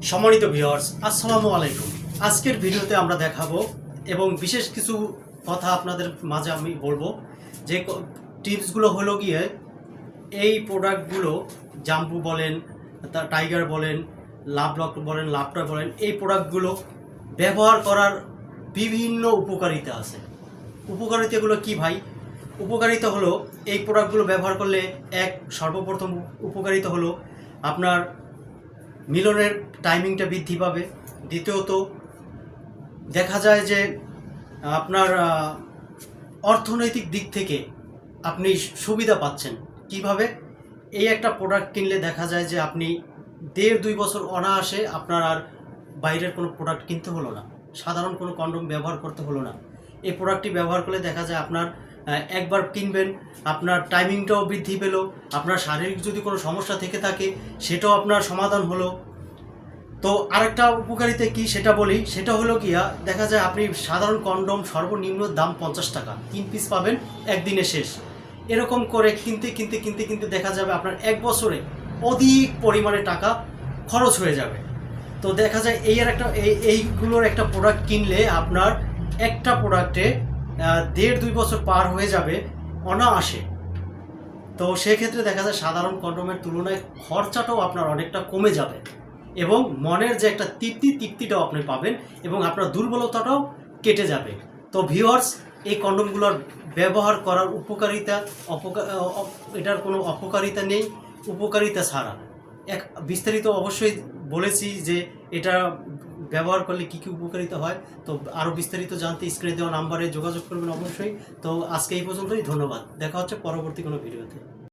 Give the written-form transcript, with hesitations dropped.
সম্মানিত ভিউয়ার্স, আসসালামু আলাইকুম। আজকের ভিডিওতে আমরা দেখাবো এবং বিশেষ কিছু কথা আপনাদের মাঝে আমি বলবো যে টিপসগুলো হলো গিয়ে এই প্রোডাক্টগুলো জাম্বু বলেন, টাইগার বলেন, লাভলক বলেন, লাভটয় বলেন, এই প্রোডাক্টগুলো ব্যবহার করার বিভিন্ন উপকারিতা আছে। উপকারিতাগুলো কি ভাই? উপকারিতা হলো এই প্রোডাক্টগুলো ব্যবহার করলে সর্বপ্রথম উপকারিতা হলো আপনার মিলনের টাইমিংটা বৃদ্ধি পাবে। দ্বিতীয়ত দেখা যায় যে আপনার অর্থনৈতিক দিক থেকে আপনি সুবিধা পাচ্ছেন। কিভাবে? এই একটা প্রোডাক্ট কিনলে দেখা যায় যে আপনি 1.5-2 বছর অনায়াসে আপনার আর বাইরের কোনো প্রোডাক্ট কিনতে হলো না, সাধারণ কোনো কন্ডোম ব্যবহার করতে হলো না। এই প্রোডাক্টটি ব্যবহার করলে দেখা যায় আপনার একবার কিনবেন, আপনার টাইমিংটাও বৃদ্ধি পেল, আপনার শারীরিক যদি কোনো সমস্যা থেকে থাকে সেটাও আপনার সমাধান হলো। তো আরেকটা উপকারিতা কি সেটা বলি, সেটা হলো গিয়া দেখা যায় আপনি সাধারণ কন্ডোম সর্বনিম্ন দাম 50 টাকা, 3 পিস পাবেন একদিনে শেষ। এরকম করে কিনতে কিনতে কিনতে কিনতে দেখা যাবে আপনার 1 বছরে অধিক পরিমাণে টাকা খরচ হয়ে যাবে। তো দেখা যায় এইগুলোর একটা প্রোডাক্ট কিনলে আপনার একটা প্রোডাক্টে 1.5-2 বছর পার হয়ে যাবে অনায়াসে। তো সেক্ষেত্রে দেখা যায় সাধারণ কন্ডোমের তুলনায় খরচাটাও আপনার অনেকটা কমে যাবে এবং মনের যে একটা তৃপ্তিটাও আপনি পাবেন এবং আপনার দুর্বলতাটাও কেটে যাবে। তো ভিউয়ার্স, এই কন্ডোমগুলোর ব্যবহার করার উপকারিতা এটার কোনো অপকারিতা নেই, উপকারিতা ছাড়া বিস্তারিত অবশ্যই বলেছি যে এটা ব্যবহার করলে কী কী উপকারিতা হয়। তো আরও বিস্তারিত জানতে স্ক্রিনে দেওয়া নাম্বারে যোগাযোগ করবেন অবশ্যই। তো আজকে এই পর্যন্তই, ধন্যবাদ। দেখা হচ্ছে পরবর্তী কোনো ভিডিওতে।